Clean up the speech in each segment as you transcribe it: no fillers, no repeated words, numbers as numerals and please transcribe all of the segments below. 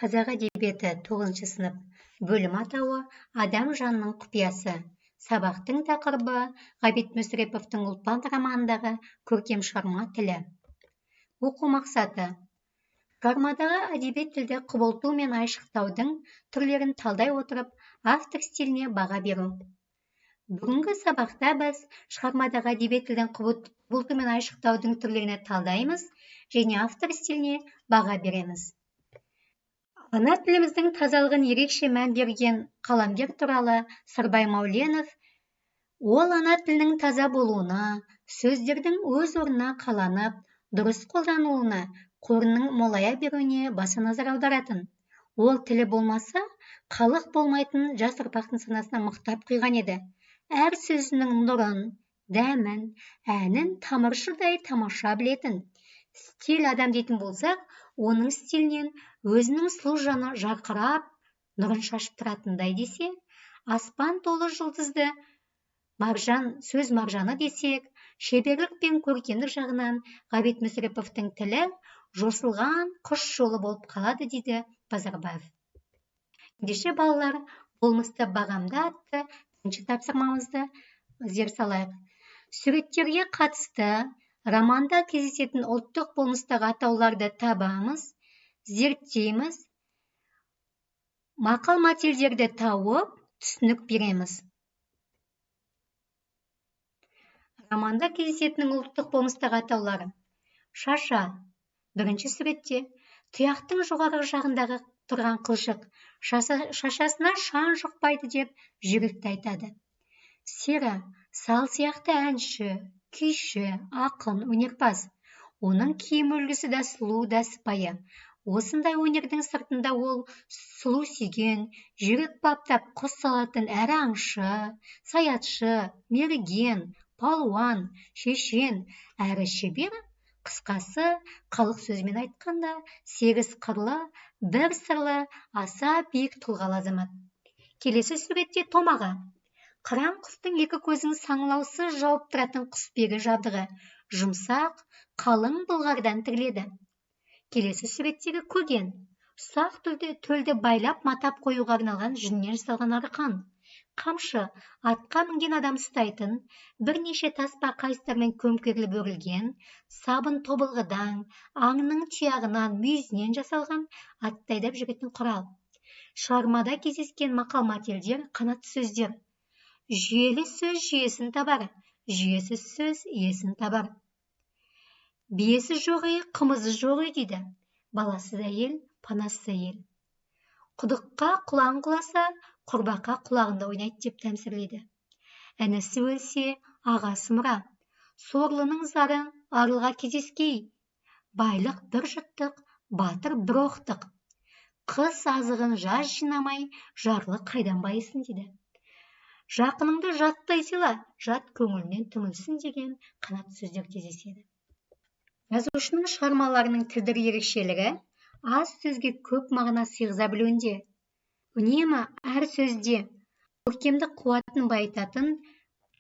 Қазақ әдебиеті 9 сынып. Бөлім атауы «Адам жанының құпиясы». Сабақтың тақырыбы Ғабит Мүсіреповтің «Ұлпан» романындағы көркем шығарма тілі. Оқу мақсаты. Шығармадағы әдеби тілді құбылту мен айшықтаудың түрлерін талдай отырып, автор стиліне баға беру. Бүгінгі сабақта біз шығармадағы әдеби тілдің құбылту мен айшықтаудың түрлеріне талдаймыз және автор стиліне баға береміз. Ана тіліміздің тазалығын ерекше мән берген қаламгер туралы Сырбай Мауленов, ол ана тілінің таза болуына, сөздердің өз орнына қаланып, дұрыс қолданылуына, қорының молая беруіне баса назар аударатын. Ол тілі болмаса, халық болмайтын жас ұрпақтың санасына мықтап құйған еді. Әр сөзінің нұрын, дәмін, әнін тамыршыдай тамаша білетін. Стиль адам дейтін болсақ, оның стилінен өзінің сұлу жаны жарқырап, нұрын шашып тұратындай десе, аспан толы жұлдызды маржан, сөз маржаны десек, шеберлік пен көркемдік жағынан Ғабит Мүсіреповтің тілі жосылған құс жолы болып қалады, дейді Базарбаев. Ендеше балалар, болмысты бағамда атты бірінші тапсырмамызды зер салайық. Суреттерге қатысты романда кездесетін ұлттық болмыстағы атауларды табамыз, зерттейміз, мақал-мәтелдерді тауып, түсінік береміз. Романда кездесетін ұлттық болмыстағы атаулары. Шаша. Бірінші суретте тұяқтың жоғарғы жағындағы тұрған қылшық шашасына шаң жұқпайды деп жүректі айтады. Сера. Сал сияқты әнші, күйші, ақын, өнерпаз. Оның киім үлгісі да сұлу да сыпайы. Осындай өнердің сыртында ол сұлу сүйген, жүрек баптап құс салатын әрі аңшы, саятшы, мерген, палуан, шешен, әрі шебер. Қысқасы, халық сөзімен айтқанда, 8 қырлы, бір сырлы, аса биік тұлғалы азамат. Келесі суретте томаға. Қыран құстың екі көзін саңылаусыз жауып тұратын құсбегі жабдығы, жұмсақ, қалың былғардан тігіледі. Келесі суреттегі көген. Ұсақ төлді байлап матап қоюға арналған жүннен жасалған арқан. Қамшы, атқа мінген адам ұстайтын, бірнеше таспа қайыстармен көмкеріліп өрілген, сабын тобылғыдан, аңның тұяғынан, мүйізінен жасалған, атты айдап жүретін құрал. Шығармада кездескен мақал-мәтелдер, қанатты сөздер. Жүйелі сөз жүйесін табар, жүйесіз сөз иесін табар. Биесі жоқ үй, қымызы жоқ үй дейді. Баласыз әйел, панасыз әйел. Құдыққа құлан құласа, құрбаққа құлағында ойнайды деп тәмсірлейді. Інісі өлсе, ағасы мұра. Сорлының зары арылға кездескей. Байлық бір жұттық, батыр бір оқтық. Қыс азығын жаз жинамай, жарлы қайдан байысын дейді. Жақыныңды жаттай сыйла, жат көңілінен түңілсін деген қанат сөздер кездеседі. Жазушының шығармаларының тілдік ерекшелігі аз сөзге көп мағына сыйғыза білуінде. Үнемі әр сөзде көркемдік қуатын байытатын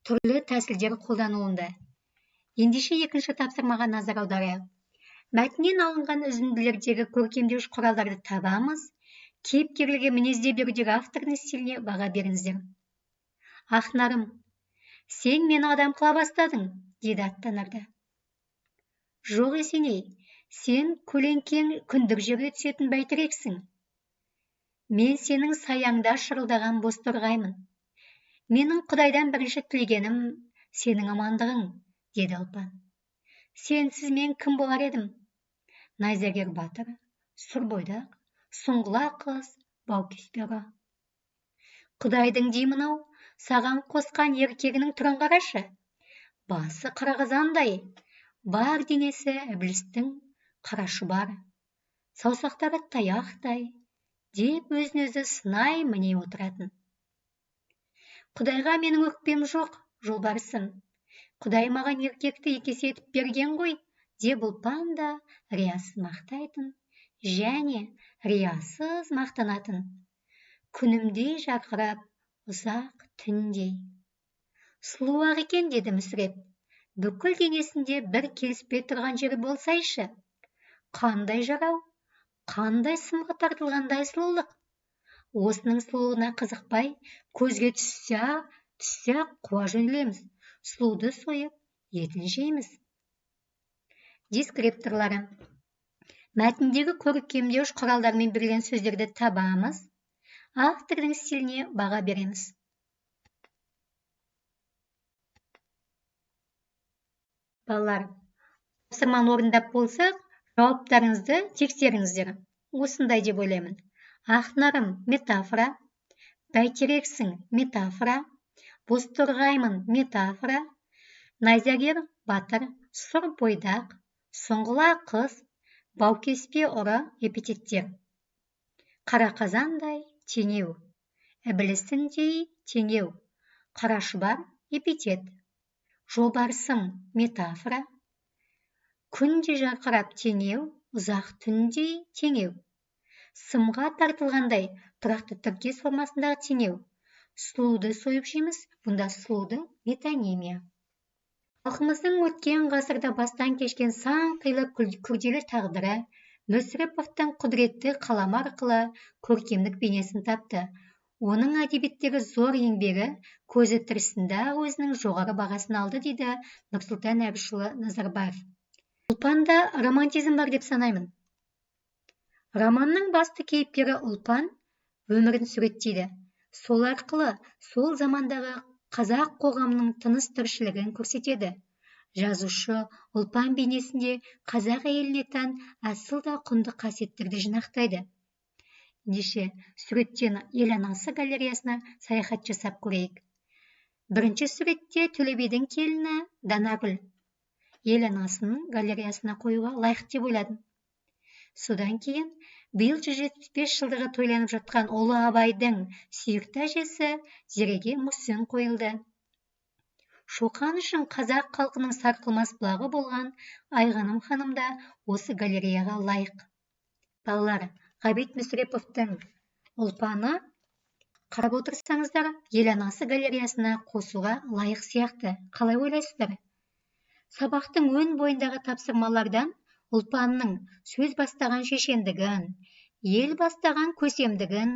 түрлі тәсілдер қолдануында. Ендеше екінші тапсырмаға назар аударайық. Мәтіннен алынған үзінділердегі көркемдеуіш құралдарды табамыз, кейіпкерлерге мінезде берудегі автордың стиліне баға беріңіздер. Ақнарым, сен мені адам қыла бастадың, деді аттанарда. Жоқ Есеней, сен көлеңкең күндік жерге түсетін бәйтерексің. Мен сенің саяңда шырылдаған бос торғаймын. Менің Құдайдан бірінші тілегенім сенің амандығың, деді Ұлпан. Сенсіз мен кім болар едім? Найзагер батыр, сұр бойдақ, сұңғыла қыз, баукеспері. Құдайдың деймін-ау, саған қосқан еркегінің түрін қарашы. Басы қырғызандай, бар денесі іблістің қара шұбар. Саусақтары таяқтай, деп өзін-өзі сынай міне отыратын. Құдайға менің өкпем жоқ, жолбарысым. Құдай маған еркекті екесе етіп берген ғой, деп Ұлпан да риясыз мақтайтын, және риясыз мақтанатын. Күнімдей жарқырап, ұзақ түндей. Сұлу-ақ екен, деді Мүсіреп. Бүкіл денесінде бір келіспей тұрған жері болсайшы. Қандай жарау? Қандай сымға тартылғандай сұлулық. Осының сұлулығына қызықпай, көзге түссе қуа жөнелеміз. Сұлуды сойып, етін жейміз. Дескрипторлары. Мәтіндегі көркемдеуіш құралдармен берілген сөздерді табамыз. Автордың стиліне баға береміз. Балалар, тапсырманы орындап болсақ, жауаптарыңызды тексеріңіздер. Осындай деп ойлаймын. Ақнарым метафора, бәйтерексің метафора, бозторғаймын метафора, найзагер батыр, сұр бойдақ, сұңғыла қыз, баукеспе ұры эпитеттер. Қара қазандай теңеу, ібілісіндей теңеу, қара шұбар эпитет. Жолбарысым метафора, күнде жарқырап теңеу, ұзақ түндей теңеу. Сымға тартылғандай тұрақты тіркес формасындағы теңеу. Сұлуды сойып жейміз, бұнда сұлуды метонимия. Халқымыздың өткен ғасырда бастан кешкен сан қилы күрделі тағдыры Мүсіреповтың құдіретті қаламы арқылы көркемдік бейнесін тапты. Оның әдебиеттегі зор еңбегі көзі тірісінде өзінің жоғары бағасын алды, дейді Нұрсұлтан Әбішұлы Назарбаев. Ұлпанда романтизм бар деп санаймын. Романның басты кейіпкері Ұлпан өмірін суреттейді. Сол арқылы сол замандағы қазақ қоғамының тыныс тіршілігін көрсетеді. Жазушы Ұлпан бейнесінде қазақ әйеліне тән асыл да құнды қасиеттерді жинақтайды. Ендеше суреттен ел анасы галереясына саяхат жасап көрейік. Бірінші суретте Төле бидің келіні Данагүл ел анасының галереясына қоюға лайық деп ойладым. Содан кейін биыл 175 жылдығы тойланып жатқан ұлы Абайдың сүйікті әжесі Зереге мүсін қойылды. Шоқан үшін қазақ халқының сарқылмас бұлағы болған Айғаным ханым да осы галереяға лайық. Балалар, Ғабит Мүсіреповтың Ұлпаны қарап отырсаңыздар, ел анасы галереясына қосуға лайық сияқты. Қалай ойлайсыздар? Сабақтың өн бойындағы тапсырмалардан Ұлпанның сөз бастаған шешендігін, ел бастаған көсемдігін,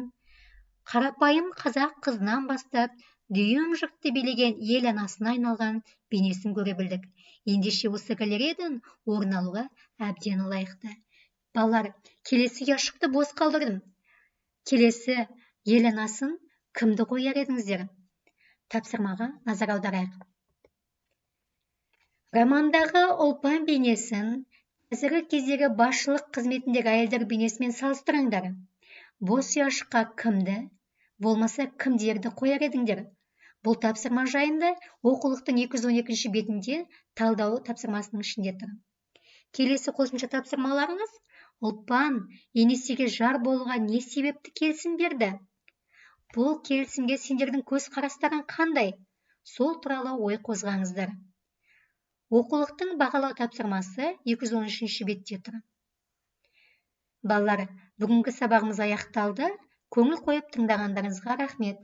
қарапайым қазақ қызынан бастап, дүйім жұртты билеген ел анасына айналған бейнесін көре білдік. Ендеше осы галереядан орын алуға әбден лайықты. Балалар, келесі ящикті бос қалдырдым. Келесі ел анасын кімді қояр едіңіздер? Тапсырмаға назар аударайық. Романдағы Ұлпан бейнесін қазіргі кездегі басшылық қызметіндегі әйелдер бейнесімен салыстырыңдар. Бос ящикқа кімді, болмаса кімдерді қояр едіңдер? Бұл тапсырма жайында оқулықтың 212 бетінде талдау тапсырмасының ішінде тұр. Келесі қосымша тапсырмаларыңыз: Ұлпан енесеге жар болуға не себепті келісім берді? Бұл келісімге сендердің көз қарастарың қандай? Сол туралы ой қозғаңыздар. Оқулықтың бағалау тапсырмасы 213 бетте тұр. Балалар, бүгінгі сабағымыз аяқталды. Көңіл қойып тыңдағандарыңызға рахмет.